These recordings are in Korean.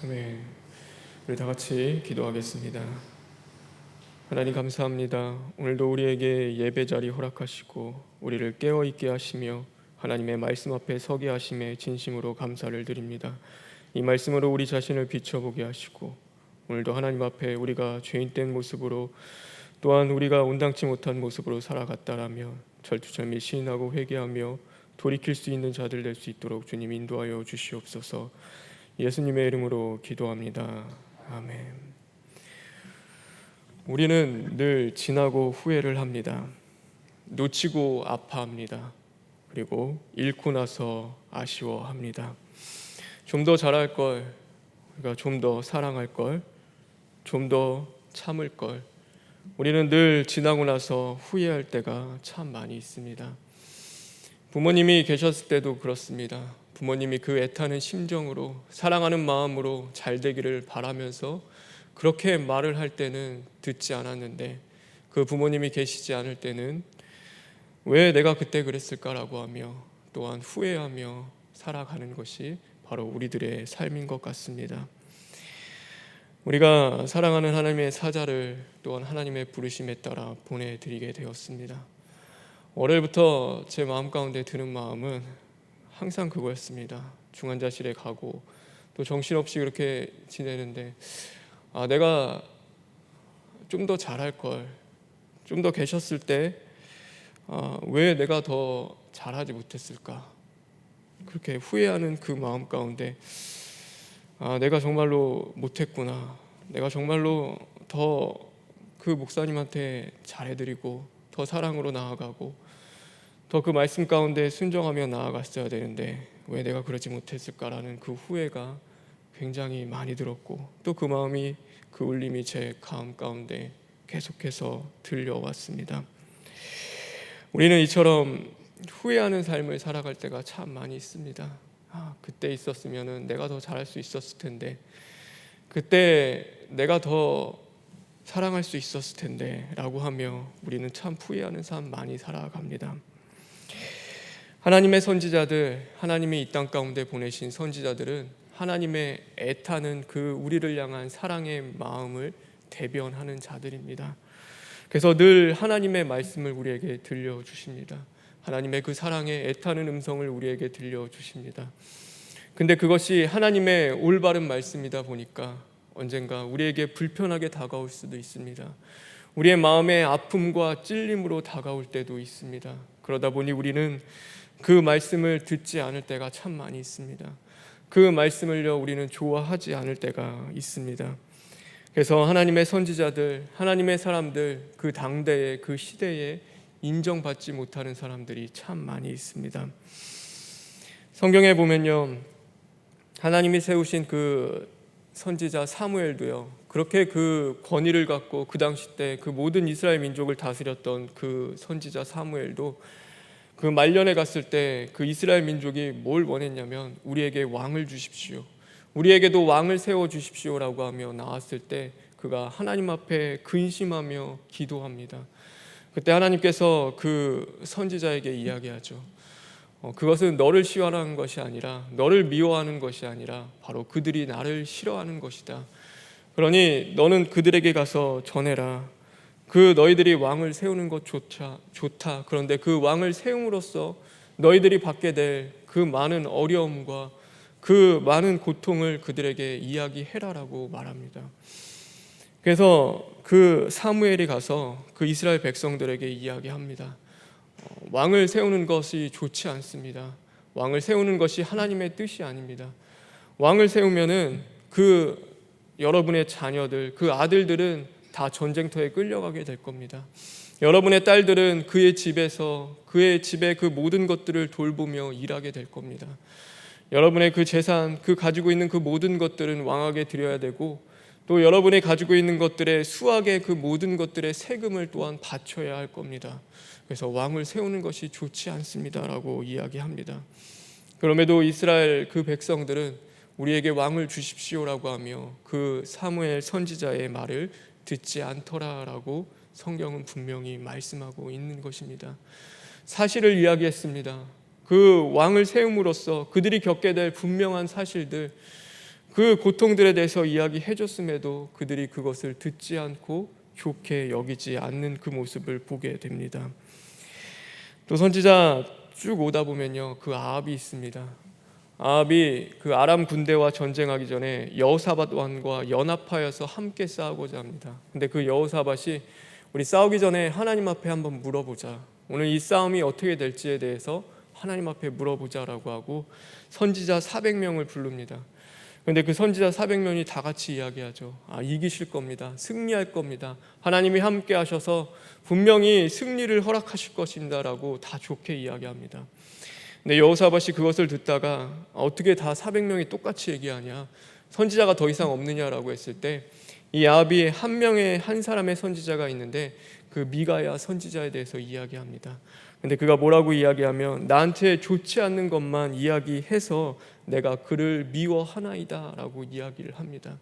아멘. 우리 다 같이 기도하겠습니다. 하나님 감사합니다. 오늘도 우리에게 예배 자리 허락하시고 우리를 깨어있게 하시며 하나님의 말씀 앞에 서게 하심에 진심으로 감사를 드립니다. 이 말씀으로 우리 자신을 비춰보게 하시고 오늘도 하나님 앞에 우리가 죄인된 모습으로 또한 우리가 온당치 못한 모습으로 살아갔다라면 절투절미 시인하고 회개하며 돌이킬 수 있는 자들 될 수 있도록 주님 인도하여 주시옵소서. 예수님의 이름으로 기도합니다. 아멘. 우리는 늘 지나고 후회를 합니다. 놓치고 아파합니다. 그리고 잃고 나서 아쉬워합니다. 좀 더 잘할 걸, 우리가 좀 더 사랑할 걸, 좀 더 참을 걸, 우리는 늘 지나고 나서 후회할 때가 참 많이 있습니다. 부모님이 계셨을 때도 그렇습니다. 부모님이 그 애타는 심정으로 사랑하는 마음으로 잘 되기를 바라면서 그렇게 말을 할 때는 듣지 않았는데 그 부모님이 계시지 않을 때는 왜 내가 그때 그랬을까라고 하며 또한 후회하며 살아가는 것이 바로 우리들의 삶인 것 같습니다. 우리가 사랑하는 하나님의 사자를 또한 하나님의 부르심에 따라 보내드리게 되었습니다. 월요일부터 제 마음 가운데 드는 마음은 항상 그거였습니다. 중환자실에 가고 또 정신없이 그렇게 지내는데 내가 좀 더 잘할 걸, 좀 더 계셨을 때 왜 내가 더 잘하지 못했을까, 그렇게 후회하는 그 마음 가운데 내가 정말로 못했구나, 내가 정말로 더 그 목사님한테 잘해드리고 더 사랑으로 나아가고 더 그 말씀 가운데 순종하며 나아갔어야 되는데 왜 내가 그러지 못했을까라는 그 후회가 굉장히 많이 들었고 또 그 마음이, 그 울림이 제 가슴 가운데 계속해서 들려왔습니다. 우리는 이처럼 후회하는 삶을 살아갈 때가 참 많이 있습니다. 그때 있었으면 내가 더 잘할 수 있었을 텐데, 그때 내가 더 사랑할 수 있었을 텐데 라고 하며 우리는 참 후회하는 삶 많이 살아갑니다. 하나님의 선지자들, 하나님이 이 땅 가운데 보내신 선지자들은 하나님의 애타는 그 우리를 향한 사랑의 마음을 대변하는 자들입니다. 그래서 늘 하나님의 말씀을 우리에게 들려주십니다. 하나님의 그 사랑의 애타는 음성을 우리에게 들려주십니다. 근데 그것이 하나님의 올바른 말씀이다 보니까 언젠가 우리에게 불편하게 다가올 수도 있습니다. 우리의 마음의 아픔과 찔림으로 다가올 때도 있습니다. 그러다 보니 우리는 그 말씀을 듣지 않을 때가 참 많이 있습니다. 그 말씀을요 우리는 좋아하지 않을 때가 있습니다. 그래서 하나님의 선지자들, 하나님의 사람들, 그 당대에, 그 시대에 인정받지 못하는 사람들이 참 많이 있습니다. 성경에 보면요, 하나님이 세우신 그 선지자 사무엘도요, 그렇게 그 권위를 갖고 그 당시 때 그 모든 이스라엘 민족을 다스렸던 그 선지자 사무엘도 그 말년에 갔을 때 그 이스라엘 민족이 뭘 원했냐면 우리에게 왕을 주십시오, 우리에게도 왕을 세워주십시오라고 하며 나왔을 때 그가 하나님 앞에 근심하며 기도합니다. 그때 하나님께서 그 선지자에게 이야기하죠. 그것은 너를 시원하는 것이 아니라, 너를 미워하는 것이 아니라 바로 그들이 나를 싫어하는 것이다. 그러니 너는 그들에게 가서 전해라. 그 너희들이 왕을 세우는 것 좋다. 그런데 그 왕을 세움으로써 너희들이 받게 될 그 많은 어려움과 그 많은 고통을 그들에게 이야기해라라고 말합니다. 그래서 그 사무엘이 가서 그 이스라엘 백성들에게 이야기합니다. 왕을 세우는 것이 좋지 않습니다. 왕을 세우는 것이 하나님의 뜻이 아닙니다. 왕을 세우면은 그 여러분의 자녀들, 그 아들들은 다 전쟁터에 끌려가게 될 겁니다. 여러분의 딸들은 그의 집에서 그의 집의 그 모든 것들을 돌보며 일하게 될 겁니다. 여러분의 그 재산, 그 가지고 있는 그 모든 것들은 왕에게 드려야 되고 또 여러분이 가지고 있는 것들의 수확의 그 모든 것들의 세금을 또한 바쳐야 할 겁니다. 그래서 왕을 세우는 것이 좋지 않습니다라고 이야기합니다. 그럼에도 이스라엘 그 백성들은 우리에게 왕을 주십시오라고 하며 그 사무엘 선지자의 말을 듣지 않더라라고 성경은 분명히 말씀하고 있는 것입니다. 사실을 이야기했습니다. 그 왕을 세움으로써 그들이 겪게 될 분명한 사실들, 그 고통들에 대해서 이야기해 줬음에도 그들이 그것을 듣지 않고 좋게 여기지 않는 그 모습을 보게 됩니다. 또 선지자 쭉 오다 보면요, 그 아합이 있습니다. 아합이 그 아람 군대와 전쟁하기 전에 여호사밧 왕과 연합하여서 함께 싸우고자 합니다. 근데 그 여호사밧이 우리 싸우기 전에 하나님 앞에 한번 물어보자, 오늘 이 싸움이 어떻게 될지에 대해서 하나님 앞에 물어보자라고 하고 선지자 400명을 부릅니다. 그런데 그 선지자 400명이 다 같이 이야기하죠. 이기실 겁니다. 승리할 겁니다. 하나님이 함께 하셔서 분명히 승리를 허락하실 것입니다라고 다 좋게 이야기합니다. 근데 여호사밧이 그것을 듣다가 어떻게 다 400명이 똑같이 얘기하냐, 선지자가 더 이상 없느냐라고 했을 때 이 아합이 한 사람의 선지자가 있는데 그 미가야 선지자에 대해서 이야기합니다. 근데 그가 뭐라고 이야기하면 나한테 좋지 않는 것만 이야기해서 내가 그를 미워하나이다 라고 이야기를 합니다.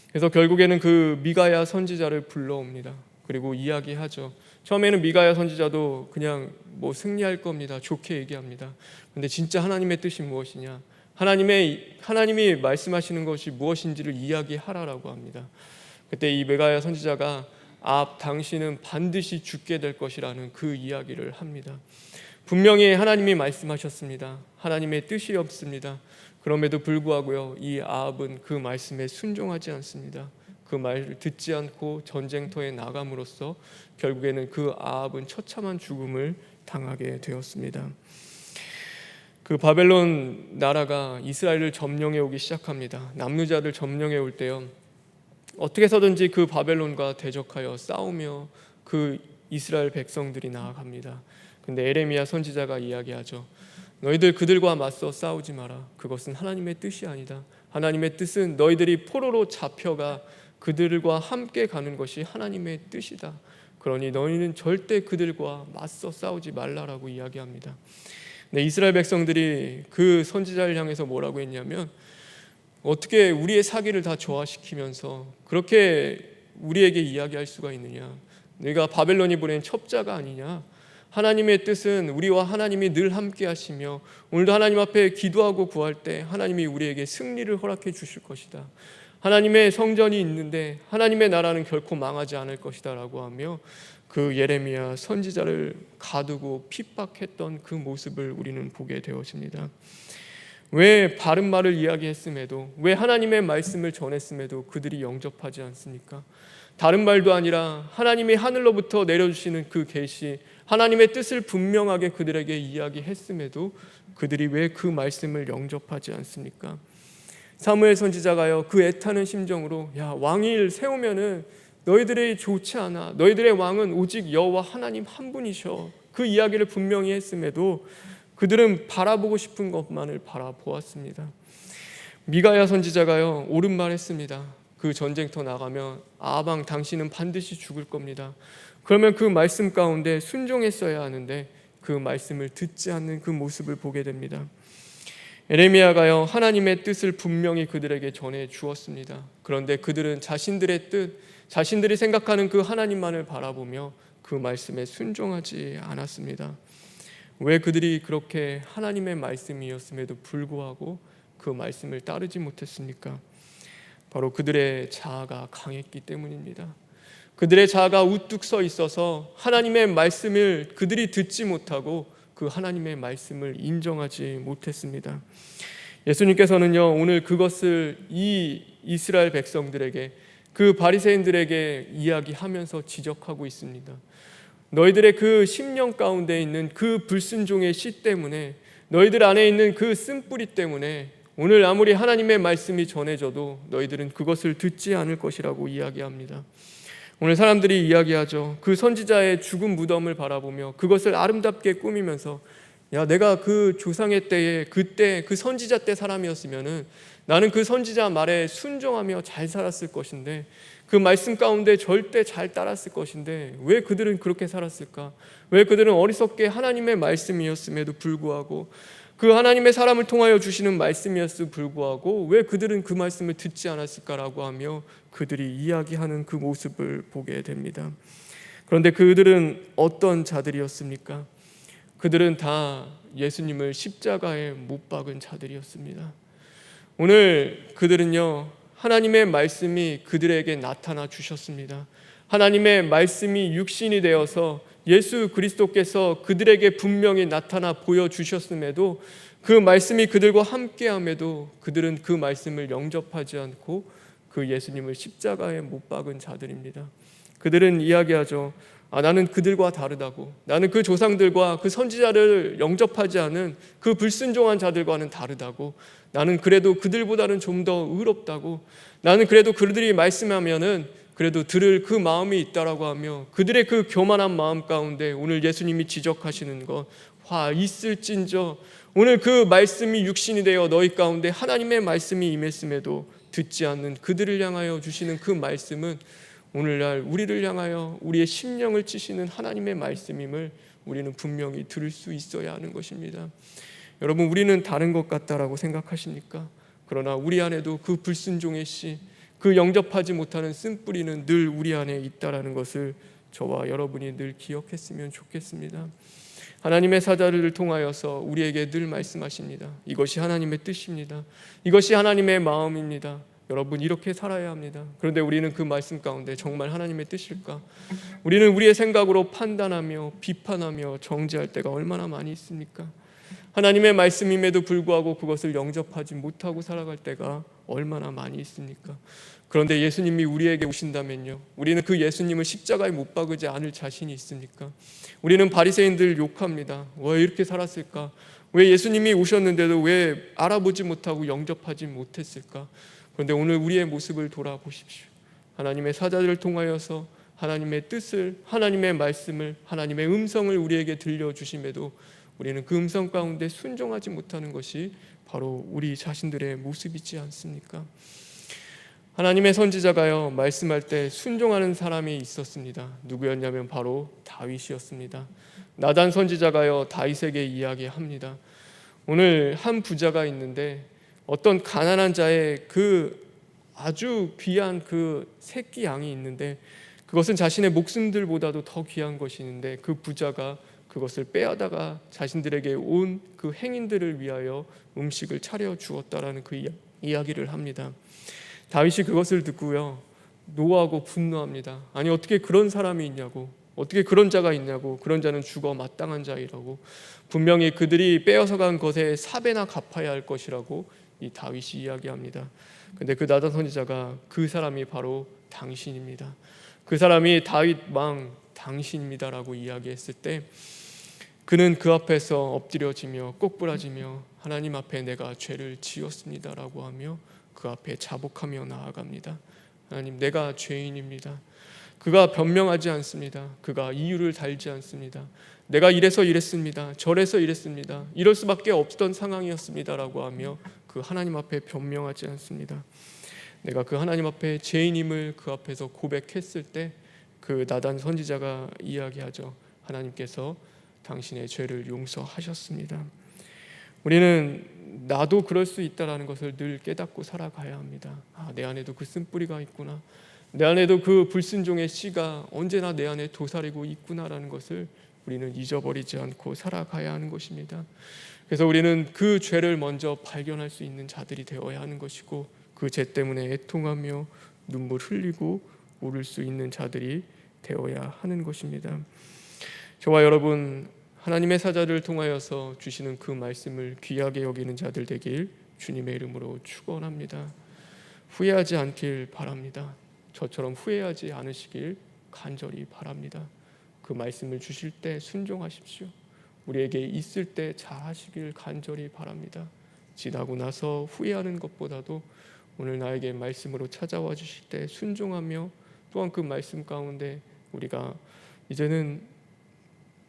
그래서 결국에는 그 미가야 선지자를 불러옵니다. 그리고 이야기하죠. 처음에는 미가야 선지자도 그냥 승리할 겁니다, 좋게 얘기합니다. 근데 진짜 하나님의 뜻이 무엇이냐, 하나님이 말씀하시는 것이 무엇인지를 이야기하라라고 합니다. 그때 이 미가야 선지자가 당신은 반드시 죽게 될 것이라는 그 이야기를 합니다. 분명히 하나님이 말씀하셨습니다. 하나님의 뜻이 없습니다. 그럼에도 불구하고요, 이 아합은 그 말씀에 순종하지 않습니다. 그 말을 듣지 않고 전쟁터에 나감으로써 결국에는 그 아합은 처참한 죽음을 당하게 되었습니다. 그 바벨론 나라가 이스라엘을 점령해 오기 시작합니다. 남유자들 점령해 올 때요, 어떻게 해서든지 그 바벨론과 대적하여 싸우며 그 이스라엘 백성들이 나아갑니다. 근데 에레미야 선지자가 이야기하죠. 너희들 그들과 맞서 싸우지 마라. 그것은 하나님의 뜻이 아니다. 하나님의 뜻은 너희들이 포로로 잡혀가 그들과 함께 가는 것이 하나님의 뜻이다. 그러니 너희는 절대 그들과 맞서 싸우지 말라라고 이야기합니다. 네, 이스라엘 백성들이 그 선지자를 향해서 뭐라고 했냐면, 어떻게 우리의 사기를 다 조화시키면서 그렇게 우리에게 이야기할 수가 있느냐, 네가 바벨론이 보낸 첩자가 아니냐, 하나님의 뜻은 우리와 하나님이 늘 함께 하시며 오늘도 하나님 앞에 기도하고 구할 때 하나님이 우리에게 승리를 허락해 주실 것이다. 하나님의 성전이 있는데 하나님의 나라는 결코 망하지 않을 것이다 라고 하며 그 예레미야 선지자를 가두고 핍박했던 그 모습을 우리는 보게 되어집니다. 왜 바른 말을 이야기했음에도, 왜 하나님의 말씀을 전했음에도 그들이 영접하지 않습니까? 다른 말도 아니라 하나님이 하늘로부터 내려주시는 그 계시, 하나님의 뜻을 분명하게 그들에게 이야기했음에도 그들이 왜 그 말씀을 영접하지 않습니까? 사무엘 선지자가요, 그 애타는 심정으로 왕을 세우면은 너희들이 좋지 않아, 너희들의 왕은 오직 여호와 하나님 한 분이셔, 그 이야기를 분명히 했음에도 그들은 바라보고 싶은 것만을 바라보았습니다. 미가야 선지자가요, 옳은 말 했습니다. 그 전쟁터 나가면 아합 왕 당신은 반드시 죽을 겁니다. 그러면 그 말씀 가운데 순종했어야 하는데 그 말씀을 듣지 않는 그 모습을 보게 됩니다. 에레미야가요, 하나님의 뜻을 분명히 그들에게 전해 주었습니다. 그런데 그들은 자신들의 뜻, 자신들이 생각하는 그 하나님만을 바라보며 그 말씀에 순종하지 않았습니다. 왜 그들이 그렇게 하나님의 말씀이었음에도 불구하고 그 말씀을 따르지 못했습니까? 바로 그들의 자아가 강했기 때문입니다. 그들의 자아가 우뚝 서 있어서 하나님의 말씀을 그들이 듣지 못하고 그 하나님의 말씀을 인정하지 못했습니다. 예수님께서는요, 오늘 그것을 이 이스라엘 백성들에게, 그 바리새인들에게 이야기하면서 지적하고 있습니다. 너희들의 그 심령 가운데 있는 그 불순종의 씨 때문에, 너희들 안에 있는 그 쓴뿌리 때문에 오늘 아무리 하나님의 말씀이 전해져도 너희들은 그것을 듣지 않을 것이라고 이야기합니다. 오늘 사람들이 이야기하죠. 그 선지자의 죽은 무덤을 바라보며 그것을 아름답게 꾸미면서, 내가 그 조상의 때에 그때 그 선지자 때 사람이었으면은 나는 그 선지자 말에 순종하며 잘 살았을 것인데, 그 말씀 가운데 절대 잘 따랐을 것인데 왜 그들은 그렇게 살았을까? 왜 그들은 어리석게 하나님의 말씀이었음에도 불구하고, 그 하나님의 사람을 통하여 주시는 말씀이었음에도 불구하고 왜 그들은 그 말씀을 듣지 않았을까라고 하며 그들이 이야기하는 그 모습을 보게 됩니다. 그런데 그들은 어떤 자들이었습니까? 그들은 다 예수님을 십자가에 못 박은 자들이었습니다. 오늘 그들은요, 하나님의 말씀이 그들에게 나타나 주셨습니다. 하나님의 말씀이 육신이 되어서 예수 그리스도께서 그들에게 분명히 나타나 보여주셨음에도, 그 말씀이 그들과 함께함에도 그들은 그 말씀을 영접하지 않고 그 예수님을 십자가에 못 박은 자들입니다. 그들은 이야기하죠. 나는 그들과 다르다고. 나는 그 조상들과 그 선지자를 영접하지 않은 그 불순종한 자들과는 다르다고. 나는 그래도 그들보다는 좀 더 의롭다고. 나는 그래도 그들이 말씀하면은 그래도 들을 그 마음이 있다라고 하며, 그들의 그 교만한 마음 가운데 오늘 예수님이 지적하시는 것, 화 있을진저, 오늘 그 말씀이 육신이 되어 너희 가운데 하나님의 말씀이 임했음에도 듣지 않는 그들을 향하여 주시는 그 말씀은 오늘날 우리를 향하여 우리의 심령을 찌시는 하나님의 말씀임을 우리는 분명히 들을 수 있어야 하는 것입니다. 여러분, 우리는 다른 것 같다라고 생각하십니까? 그러나 우리 안에도 그 불순종의 씨, 그 영접하지 못하는 쓴뿌리는 늘 우리 안에 있다라는 것을 저와 여러분이 늘 기억했으면 좋겠습니다. 하나님의 사자를 통하여서 우리에게 늘 말씀하십니다. 이것이 하나님의 뜻입니다. 이것이 하나님의 마음입니다. 여러분, 이렇게 살아야 합니다. 그런데 우리는 그 말씀 가운데 정말 하나님의 뜻일까? 우리는 우리의 생각으로 판단하며 비판하며 정죄할 때가 얼마나 많이 있습니까? 하나님의 말씀임에도 불구하고 그것을 영접하지 못하고 살아갈 때가 얼마나 많이 있습니까? 그런데 예수님이 우리에게 오신다면요, 우리는 그 예수님을 십자가에 못 박지 않을 자신이 있습니까? 우리는 바리새인들 욕합니다. 왜 이렇게 살았을까? 왜 예수님이 오셨는데도 왜 알아보지 못하고 영접하지 못했을까? 그런데 오늘 우리의 모습을 돌아보십시오. 하나님의 사자들을 통하여서 하나님의 뜻을, 하나님의 말씀을, 하나님의 음성을 우리에게 들려주심에도 우리는 그 음성 가운데 순종하지 못하는 것이 바로 우리 자신들의 모습이지 않습니까? 하나님의 선지자가요, 말씀할 때 순종하는 사람이 있었습니다. 누구였냐면 바로 다윗이었습니다. 나단 선지자가요, 다윗에게 이야기합니다. 오늘 한 부자가 있는데 어떤 가난한 자의 그 아주 귀한 그 새끼 양이 있는데, 그것은 자신의 목숨들보다도 더 귀한 것이 있는데, 그 부자가 그것을 빼앗아가 자신들에게 온 그 행인들을 위하여 음식을 차려 주었다라는 그 이야기를 합니다. 다윗이 그것을 듣고요, 노하고 분노합니다. 아니, 어떻게 그런 사람이 있냐고, 어떻게 그런 자가 있냐고, 그런 자는 죽어 마땅한 자이라고, 분명히 그들이 빼앗아간 것에 4배나 갚아야 할 것이라고 이 다윗이 이야기합니다. 근데 그 나단 선지자가 그 사람이 바로 당신입니다, 그 사람이 다윗 왕 당신입니다라고 이야기했을 때, 그는 그 앞에서 엎드려지며 꼬꾸라지며 하나님 앞에 내가 죄를 지었습니다라고 하며 그 앞에 자복하며 나아갑니다. 하나님, 내가 죄인입니다. 그가 변명하지 않습니다. 그가 이유를 달지 않습니다. 내가 이래서 이랬습니다. 저래서 이랬습니다. 이럴 수밖에 없던 상황이었습니다라고 하며 그 하나님 앞에 변명하지 않습니다. 내가 그 하나님 앞에 죄인임을 그 앞에서 고백했을 때 그 나단 선지자가 이야기하죠. 하나님께서 당신의 죄를 용서하셨습니다. 우리는 나도 그럴 수 있다라는 것을 늘 깨닫고 살아가야 합니다. 내 안에도 그 쓴뿌리가 있구나, 내 안에도 그 불순종의 씨가 언제나 내 안에 도사리고 있구나라는 것을 우리는 잊어버리지 않고 살아가야 하는 것입니다. 그래서 우리는 그 죄를 먼저 발견할 수 있는 자들이 되어야 하는 것이고, 그 죄 때문에 애통하며 눈물 흘리고 울을 수 있는 자들이 되어야 하는 것입니다. 저와 여러분, 하나님의 사자를 통하여서 주시는 그 말씀을 귀하게 여기는 자들 되길 주님의 이름으로 축원합니다. 후회하지 않길 바랍니다. 저처럼 후회하지 않으시길 간절히 바랍니다. 그 말씀을 주실 때 순종하십시오. 우리에게 있을 때 잘하시길 간절히 바랍니다. 지나고 나서 후회하는 것보다도 오늘 나에게 말씀으로 찾아와 주실 때 순종하며, 또한 그 말씀 가운데 우리가 이제는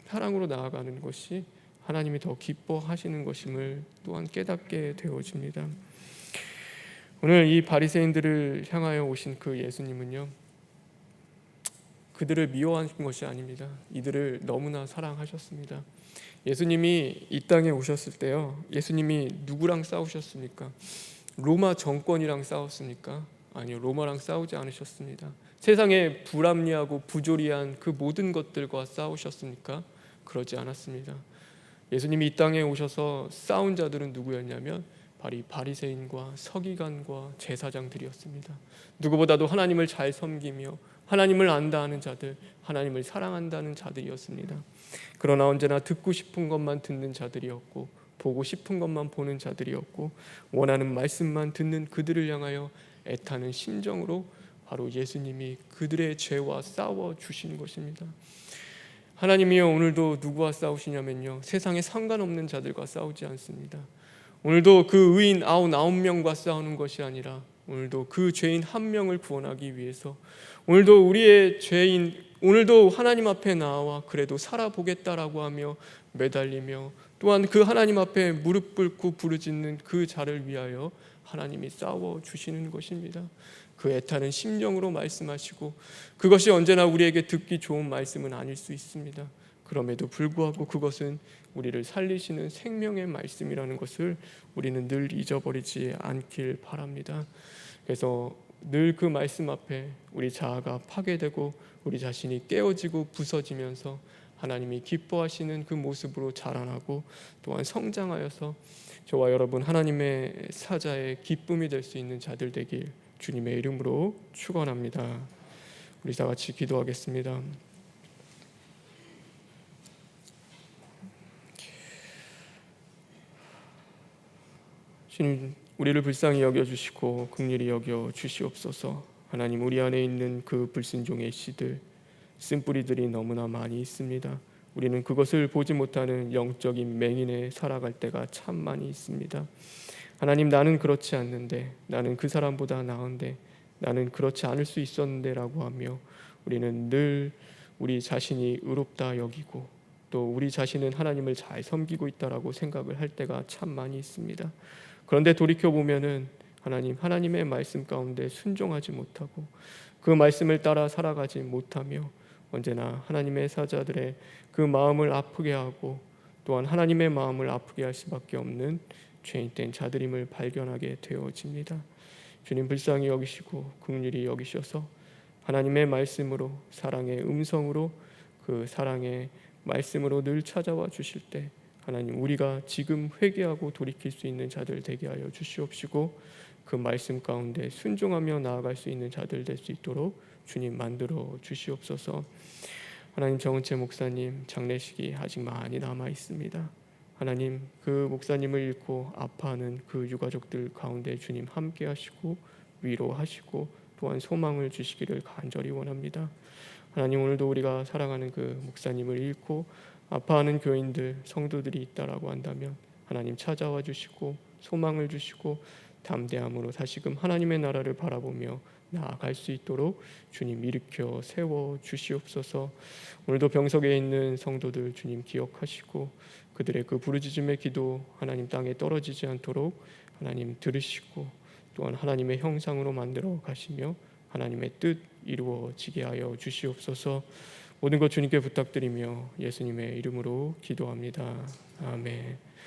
사랑으로 나아가는 것이 하나님이 더 기뻐하시는 것임을 또한 깨닫게 되어집니다. 오늘 이 바리새인들을 향하여 오신 그 예수님은요, 그들을 미워하신 것이 아닙니다. 이들을 너무나 사랑하셨습니다. 예수님이 이 땅에 오셨을 때요, 예수님이 누구랑 싸우셨습니까? 로마 정권이랑 싸웠습니까? 아니요, 로마랑 싸우지 않으셨습니다. 세상에 불합리하고 부조리한 그 모든 것들과 싸우셨습니까? 그러지 않았습니다. 예수님이 이 땅에 오셔서 싸운 자들은 누구였냐면 바리새인과 서기관과 제사장들이었습니다. 누구보다도 하나님을 잘 섬기며 하나님을 안다 하는 자들, 하나님을 사랑한다는 자들이었습니다. 그러나 언제나 듣고 싶은 것만 듣는 자들이었고, 보고 싶은 것만 보는 자들이었고, 원하는 말씀만 듣는 그들을 향하여 애타는 심정으로 바로 예수님이 그들의 죄와 싸워 주신 것입니다. 하나님이여, 오늘도 누구와 싸우시냐면요, 세상에 상관없는 자들과 싸우지 않습니다. 오늘도 그 의인 99명과 싸우는 것이 아니라 오늘도 그 죄인 한 명을 구원하기 위해서, 오늘도 우리의 죄인, 오늘도 하나님 앞에 나와 그래도 살아보겠다라고 하며 매달리며, 또한 그 하나님 앞에 무릎 꿇고 부르짖는 그 자를 위하여 하나님이 싸워 주시는 것입니다. 그 애타는 심정으로 말씀하시고, 그것이 언제나 우리에게 듣기 좋은 말씀은 아닐 수 있습니다. 그럼에도 불구하고 그것은 우리를 살리시는 생명의 말씀이라는 것을 우리는 늘 잊어버리지 않길 바랍니다. 그래서 늘 그 말씀 앞에 우리 자아가 파괴되고 우리 자신이 깨어지고 부서지면서 하나님이 기뻐하시는 그 모습으로 자라나고, 또한 성장하여서 저와 여러분 하나님의 사자의 기쁨이 될 수 있는 자들 되길 주님의 이름으로 축원합니다. 우리 다 같이 기도하겠습니다. 주님, 우리를 불쌍히 여겨주시고 긍휼히 여겨 주시옵소서. 하나님, 우리 안에 있는 그 불순종의 씨들, 쓴뿌리들이 너무나 많이 있습니다. 우리는 그것을 보지 못하는 영적인 맹인에 살아갈 때가 참 많이 있습니다. 하나님, 나는 그렇지 않는데, 나는 그 사람보다 나은데, 나는 그렇지 않을 수 있었는데 라고 하며 우리는 늘 우리 자신이 의롭다 여기고, 또 우리 자신은 하나님을 잘 섬기고 있다라고 생각을 할 때가 참 많이 있습니다. 그런데 돌이켜보면은 하나님의 말씀 가운데 순종하지 못하고 그 말씀을 따라 살아가지 못하며 언제나 하나님의 사자들의 그 마음을 아프게 하고, 또한 하나님의 마음을 아프게 할 수밖에 없는 죄인된 자들임을 발견하게 되어집니다. 주님, 불쌍히 여기시고 긍휼히 여기셔서 하나님의 말씀으로, 사랑의 음성으로, 그 사랑의 말씀으로 늘 찾아와 주실 때 하나님, 우리가 지금 회개하고 돌이킬 수 있는 자들 되게 하여 주시옵시고, 그 말씀 가운데 순종하며 나아갈 수 있는 자들 될 수 있도록 주님 만들어 주시옵소서. 하나님, 정은채 목사님 장례식이 아직 많이 남아 있습니다. 하나님, 그 목사님을 잃고 아파하는 그 유가족들 가운데 주님 함께 하시고 위로하시고 또한 소망을 주시기를 간절히 원합니다. 하나님, 오늘도 우리가 사랑하는 그 목사님을 잃고 아파하는 교인들, 성도들이 있다라고 한다면 하나님 찾아와 주시고 소망을 주시고 담대함으로 다시금 하나님의 나라를 바라보며 나아갈 수 있도록 주님 일으켜 세워 주시옵소서. 오늘도 병석에 있는 성도들 주님 기억하시고 그들의 그 부르짖음의 기도 하나님 땅에 떨어지지 않도록 하나님 들으시고, 또한 하나님의 형상으로 만들어 가시며 하나님의 뜻 이루어지게 하여 주시옵소서. 모든 것 주님께 부탁드리며 예수님의 이름으로 기도합니다. 아멘.